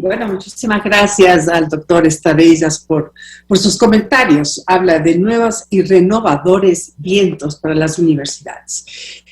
Bueno, muchísimas gracias al doctor Estadellas por sus comentarios. Habla de nuevos y renovadores vientos para las universidades.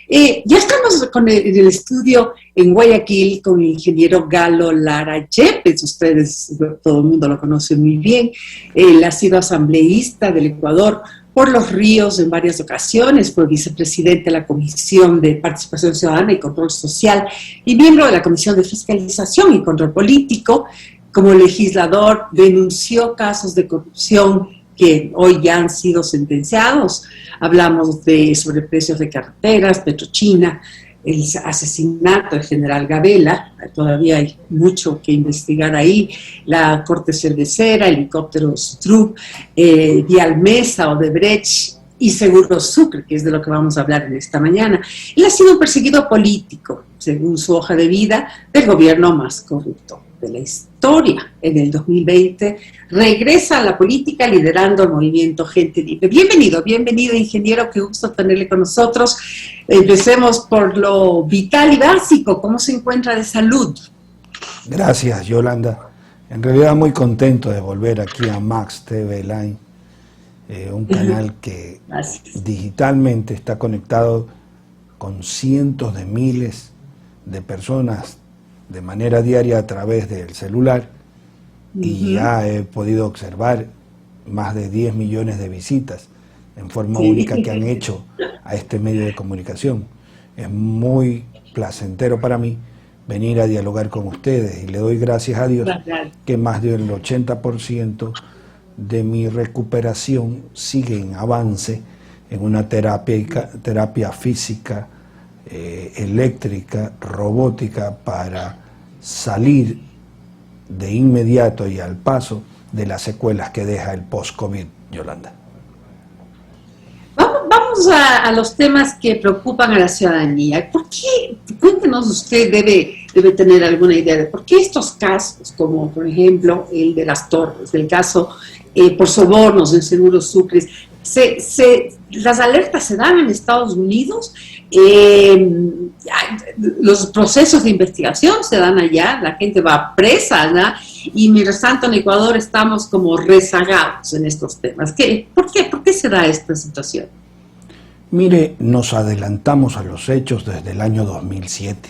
Ya estamos en el estudio en Guayaquil con el ingeniero Galo Lara Yepes. Ustedes, todo el mundo lo conoce muy bien. Él ha sido asambleísta del Ecuador por los Ríos en varias ocasiones, fue vicepresidente de la Comisión de Participación Ciudadana y Control Social y miembro de la Comisión de Fiscalización y Control Político. Como legislador denunció casos de corrupción que hoy ya han sido sentenciados. Hablamos de sobreprecios de carreteras, Petrochina, el asesinato del general Gabela, todavía hay mucho que investigar ahí, la Corte Cervecera, helicópteros Struve, Vial Mesa, Odebrecht y Seguro Sucre, que es de lo que vamos a hablar en esta mañana. Él ha sido un perseguido político, según su hoja de vida, del gobierno más corrupto de la historia. En el 2020 regresa a la política liderando el movimiento Gente Libre. Bienvenido, bienvenido ingeniero, qué gusto tenerle con nosotros. Empecemos por lo vital y básico, ¿cómo se encuentra de salud? Gracias, Yolanda. En realidad muy contento de volver aquí a Max TV Line, un canal que digitalmente está conectado con cientos de miles de personas de manera diaria a través del celular, y ya he podido observar más de 10 millones de visitas en forma única que han hecho a este medio de comunicación. Es muy placentero para mí venir a dialogar con ustedes y le doy gracias a Dios que más del 80% de mi recuperación sigue en avance en una terapia física, eléctrica, robótica, para salir de inmediato y al paso de las secuelas que deja el post-COVID, Yolanda. Vamos a los temas que preocupan a la ciudadanía. ¿Por qué? Cuéntenos, usted debe tener alguna idea de por qué estos casos, como por ejemplo el de las Torres, del caso por sobornos en Seguro Sucre, las alertas se dan en Estados Unidos, los procesos de investigación se dan allá, la gente va presa, ¿no? Y mientras tanto en Ecuador estamos como rezagados en estos temas. ¿Por qué se da esta situación? Mire, nos adelantamos a los hechos desde el año 2007,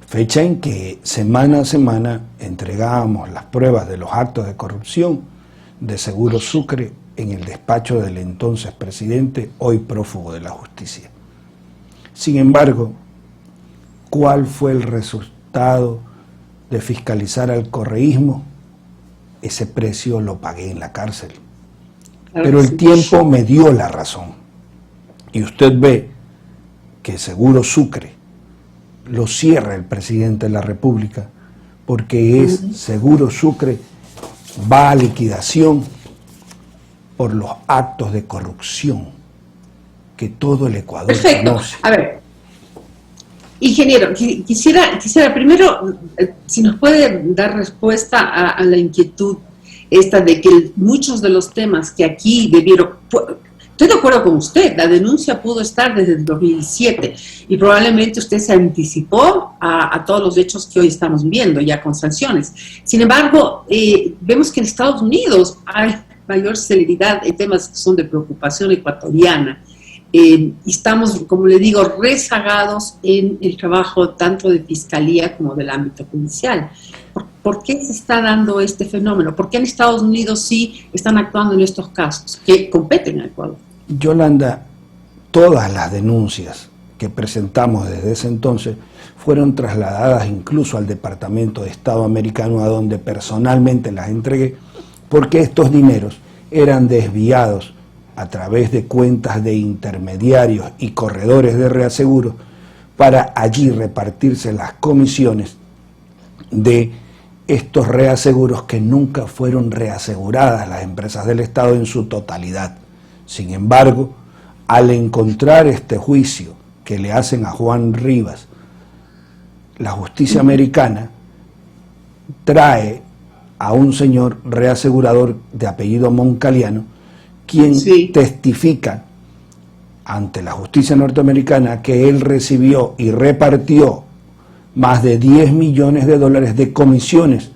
fecha en que semana a semana entregábamos las pruebas de los actos de corrupción de Seguro Sucre en el despacho del entonces presidente, hoy prófugo de la justicia. Sin embargo, ¿cuál fue el resultado de fiscalizar al correísmo? Ese precio lo pagué en la cárcel. Pero el tiempo me dio la razón. Y usted ve que Seguro Sucre lo cierra el presidente de la República, porque es Seguro Sucre va a liquidación por los actos de corrupción que todo el Ecuador conoce. A ver, ingeniero, quisiera primero, si nos puede dar respuesta a la inquietud esta de que muchos de los temas que aquí debieron... Estoy de acuerdo con usted, la denuncia pudo estar desde el 2007 y probablemente usted se anticipó a todos los hechos que hoy estamos viendo ya con sanciones. Sin embargo, vemos que en Estados Unidos hay mayor celeridad en temas que son de preocupación ecuatoriana. Estamos, como le digo, rezagados en el trabajo tanto de fiscalía como del ámbito judicial. ¿Por qué se está dando este fenómeno? ¿Por qué en Estados Unidos sí están actuando en estos casos que competen al Ecuador? Yolanda, todas las denuncias que presentamos desde ese entonces fueron trasladadas incluso al Departamento de Estado americano, a donde personalmente las entregué, porque estos dineros eran desviados a través de cuentas de intermediarios y corredores de reaseguro para allí repartirse las comisiones de estos reaseguros que nunca fueron reaseguradas las empresas del Estado en su totalidad. Sin embargo, al encontrar este juicio que le hacen a Juan Rivas, la justicia americana trae a un señor reasegurador de apellido Moncaliano, quien testifica ante la justicia norteamericana que él recibió y repartió más de 10 millones de dólares de comisiones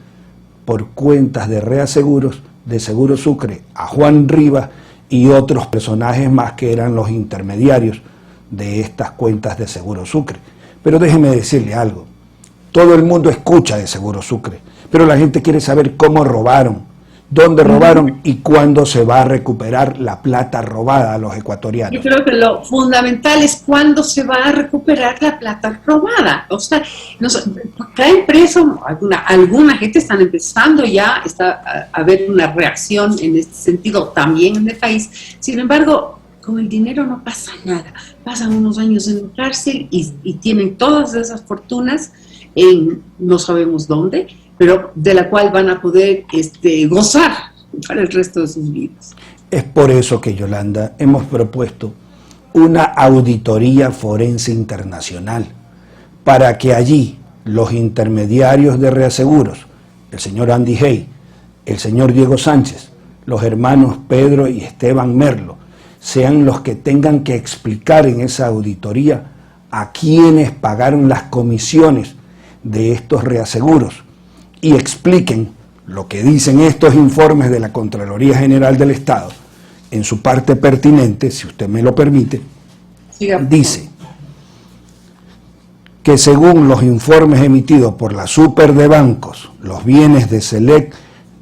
por cuentas de reaseguros de Seguro Sucre a Juan Rivas y otros personajes más que eran los intermediarios de estas cuentas de Seguro Sucre. Pero déjeme decirle algo, todo el mundo escucha de Seguro Sucre, pero la gente quiere saber cómo robaron, dónde robaron y cuándo se va a recuperar la plata robada a los ecuatorianos. Yo creo que lo fundamental es cuándo se va a recuperar la plata robada. O sea, cada empresa, alguna gente están empezando ya a haber una reacción en este sentido también en el país. Sin embargo, con el dinero no pasa nada. Pasan unos años en la cárcel y tienen todas esas fortunas en no sabemos dónde, pero de la cual van a poder gozar para el resto de sus vidas. Es por eso que, Yolanda, hemos propuesto una auditoría forense internacional para que allí los intermediarios de reaseguros, el señor Andy Hay, el señor Diego Sánchez, los hermanos Pedro y Esteban Merlo, sean los que tengan que explicar en esa auditoría a quienes pagaron las comisiones de estos reaseguros y expliquen lo que dicen estos informes de la Contraloría General del Estado en su parte pertinente, si usted me lo permite. Dice que según los informes emitidos por la Super de Bancos, los bienes de Select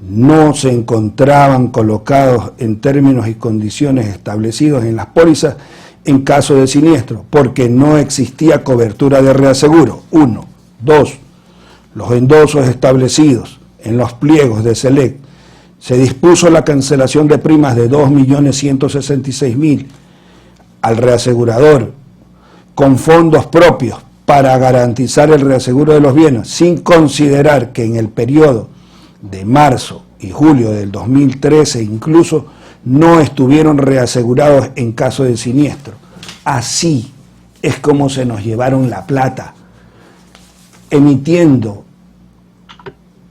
no se encontraban colocados en términos y condiciones establecidos en las pólizas en caso de siniestro, porque no existía cobertura de reaseguro. 1. 2. Los endosos establecidos en los pliegos de Select, se dispuso la cancelación de primas de 2.166.000 al reasegurador con fondos propios para garantizar el reaseguro de los bienes, sin considerar que en el periodo de marzo y julio del 2013 incluso no estuvieron reasegurados en caso de siniestro. Así es como se nos llevaron la plata, emitiendo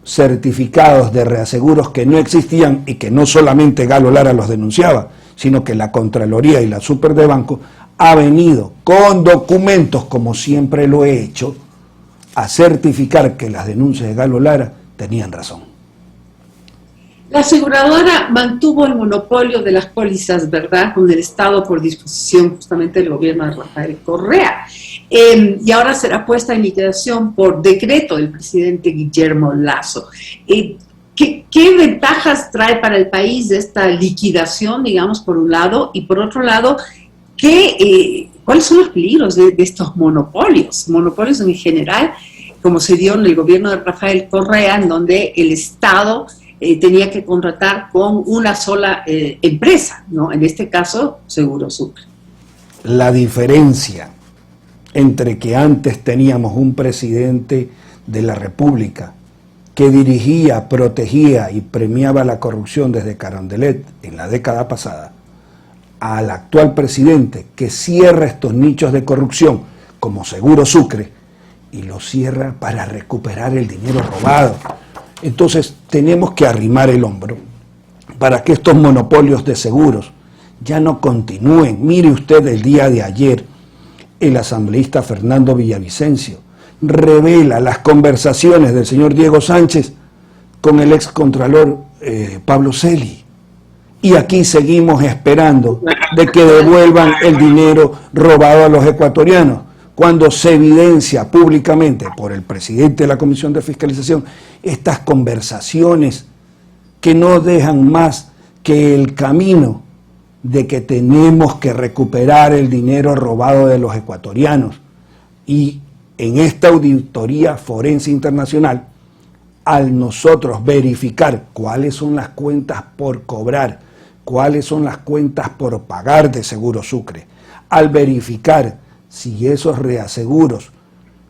certificados de reaseguros que no existían y que no solamente Galo Lara los denunciaba, sino que la Contraloría y la Super de Banco ha venido con documentos, como siempre lo he hecho, a certificar que las denuncias de Galo Lara tenían razón. La aseguradora mantuvo el monopolio de las pólizas, ¿verdad?, con el Estado por disposición justamente del gobierno de Rafael Correa. Y ahora será puesta en liquidación por decreto del presidente Guillermo Lasso. ¿Qué ventajas trae para el país esta liquidación, digamos, por un lado? Y por otro lado, ¿cuáles son los peligros de estos monopolios? Monopolios en general, como se dio en el gobierno de Rafael Correa, en donde el Estado tenía que contratar con una sola empresa, ¿no? En este caso, Seguro Sucre. La diferencia entre que antes teníamos un presidente de la República que dirigía, protegía y premiaba la corrupción desde Carondelet en la década pasada, al actual presidente que cierra estos nichos de corrupción como Seguro Sucre y los cierra para recuperar el dinero robado. Entonces tenemos que arrimar el hombro para que estos monopolios de seguros ya no continúen. Mire usted, el día de ayer el asambleísta Fernando Villavicencio revela las conversaciones del señor Diego Sánchez con el excontralor Pablo Celi. Y aquí seguimos esperando de que devuelvan el dinero robado a los ecuatorianos, cuando se evidencia públicamente por el presidente de la Comisión de Fiscalización estas conversaciones que no dejan más que el camino de que tenemos que recuperar el dinero robado de los ecuatorianos. Y en esta auditoría forense internacional, al nosotros verificar cuáles son las cuentas por cobrar, cuáles son las cuentas por pagar de Seguro Sucre, al verificar si esos reaseguros,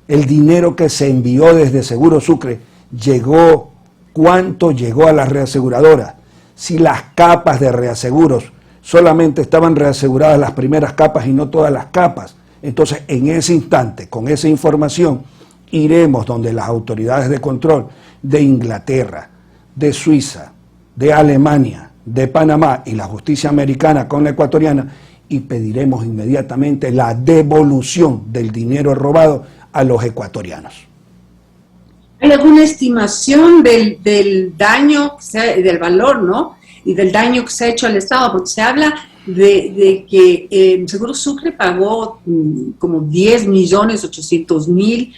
el dinero que se envió desde Seguro Sucre llegó, cuánto llegó a las reaseguradoras, si las capas de reaseguros solamente estaban reaseguradas las primeras capas y no todas las capas. Entonces, en ese instante, con esa información, iremos donde las autoridades de control de Inglaterra, de Suiza, de Alemania, de Panamá y la justicia americana con la ecuatoriana, y pediremos inmediatamente la devolución del dinero robado a los ecuatorianos. ¿Hay alguna estimación del daño, del valor, ¿no? Y del daño que se ha hecho al Estado? Porque se habla de que Seguro Sucre pagó como 10.800.000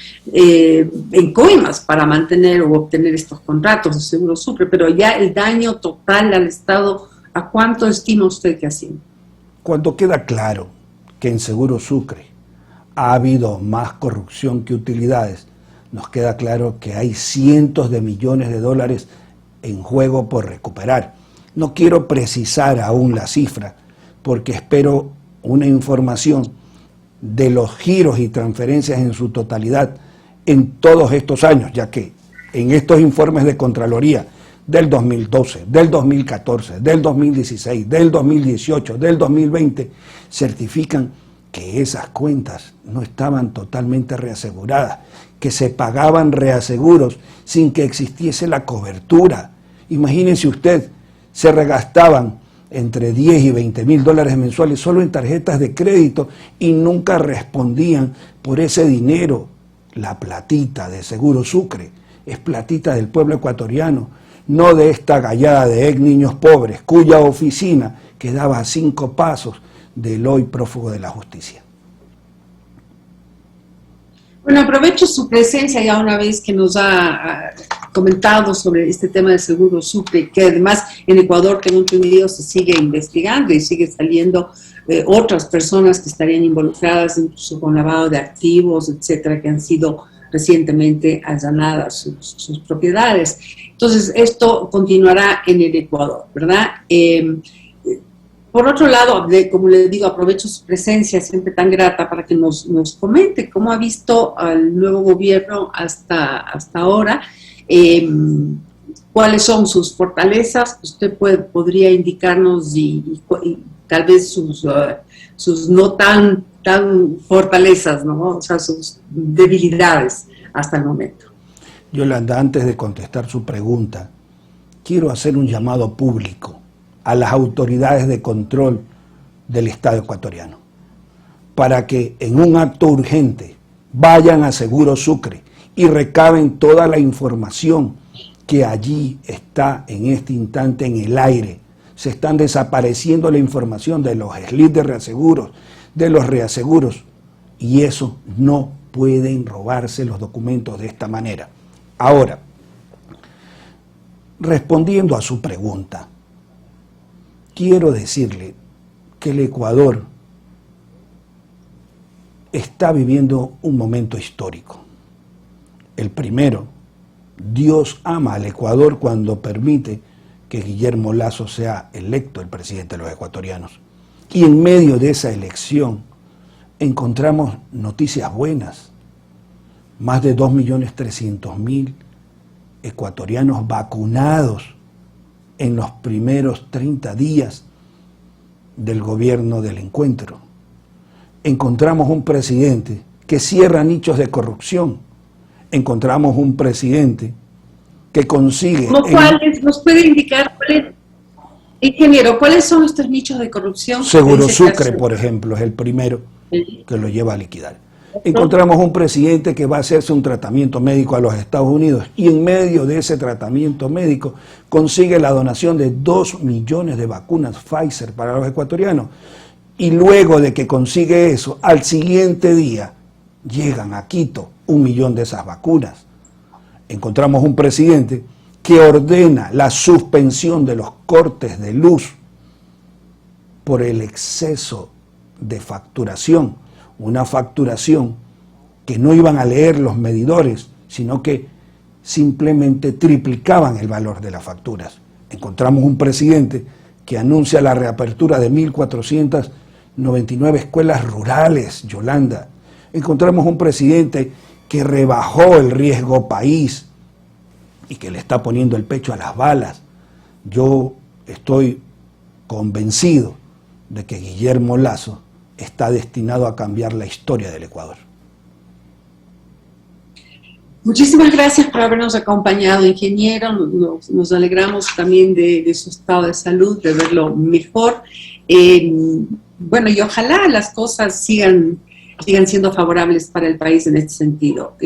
en coimas para mantener o obtener estos contratos de Seguro Sucre, pero ya el daño total al Estado, ¿a cuánto estima usted que ha sido? Cuando queda claro que en Seguro Sucre ha habido más corrupción que utilidades, nos queda claro que hay cientos de millones de dólares en juego por recuperar. No quiero precisar aún la cifra, porque espero una información de los giros y transferencias en su totalidad en todos estos años, ya que en estos informes de Contraloría del 2012, del 2014, del 2016, del 2018, del 2020, certifican que esas cuentas no estaban totalmente reaseguradas, que se pagaban reaseguros sin que existiese la cobertura. Imagínense usted, se regastaban entre 10 y 20 mil dólares mensuales solo en tarjetas de crédito y nunca respondían por ese dinero. La platita de Seguro Sucre es platita del pueblo ecuatoriano, no de esta gallada de ex niños pobres, cuya oficina quedaba a 5 pasos del hoy prófugo de la justicia. Bueno, aprovecho su presencia ya una vez que nos ha comentado sobre este tema del Seguro Sucre, que además en Ecuador, tengo entendido, se sigue investigando y sigue saliendo otras personas que estarían involucradas incluso con lavado de activos, etcétera, que han sido recientemente allanadas sus propiedades. Entonces, esto continuará en el Ecuador, ¿verdad? Por otro lado, como le digo, aprovecho su presencia siempre tan grata para que nos comente cómo ha visto al nuevo gobierno hasta ahora, cuáles son sus fortalezas. Usted podría indicarnos y tal vez sus no tan fortalezas, ¿no? O sea, sus debilidades hasta el momento. Yolanda, antes de contestar su pregunta, quiero hacer un llamado público a las autoridades de control del Estado ecuatoriano, para que en un acto urgente vayan a Seguro Sucre y recaben toda la información que allí está en este instante en el aire. Se están desapareciendo la información de los slips de reaseguros, de los reaseguros, y eso no pueden robarse los documentos de esta manera. Ahora, respondiendo a su pregunta, quiero decirle que el Ecuador está viviendo un momento histórico. El primero, Dios ama al Ecuador cuando permite que Guillermo Lasso sea electo el presidente de los ecuatorianos. Y en medio de esa elección encontramos noticias buenas. Más de 2.300.000 ecuatorianos vacunados en los primeros 30 días del gobierno del encuentro. Encontramos un presidente que cierra nichos de corrupción. Encontramos un presidente que consigue... ¿Cuáles? ¿Nos puede indicar cuáles? Ingeniero, ¿cuáles son estos nichos de corrupción? Seguro Sucre, por ejemplo, es el primero que lo lleva a liquidar. Encontramos un presidente que va a hacerse un tratamiento médico a los Estados Unidos y en medio de ese tratamiento médico consigue la donación de 2 millones de vacunas Pfizer para los ecuatorianos. Y luego de que consigue eso, al siguiente día llegan a Quito 1 millón de esas vacunas. Encontramos un presidente que ordena la suspensión de los cortes de luz por el exceso de facturación. Una facturación que no iban a leer los medidores, sino que simplemente triplicaban el valor de las facturas. Encontramos un presidente que anuncia la reapertura de 1.499 escuelas rurales, Yolanda. Encontramos un presidente que rebajó el riesgo país y que le está poniendo el pecho a las balas. Yo estoy convencido de que Guillermo Lasso está destinado a cambiar la historia del Ecuador. Muchísimas gracias por habernos acompañado, ingeniero. Nos alegramos también de su estado de salud, de verlo mejor. Bueno, y ojalá las cosas sigan sigan siendo favorables para el país en este sentido.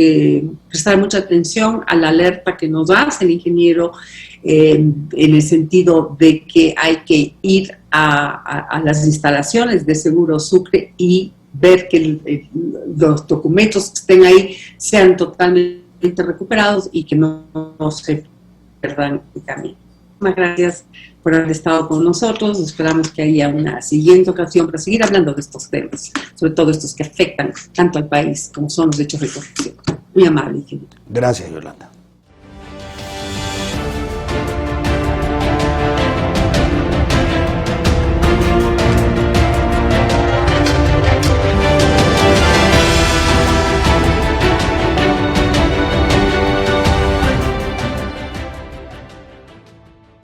Prestar mucha atención a la alerta que nos hace el ingeniero en el sentido de que hay que ir a las instalaciones de Seguro Sucre y ver que los documentos que estén ahí sean totalmente recuperados y que no se pierdan el camino. Muchas gracias por haber estado con nosotros. Esperamos que haya una siguiente ocasión para seguir hablando de estos temas, sobre todo estos que afectan tanto al país como son los hechos de corrupción. Muy amable, ingeniero. Gracias, Yolanda.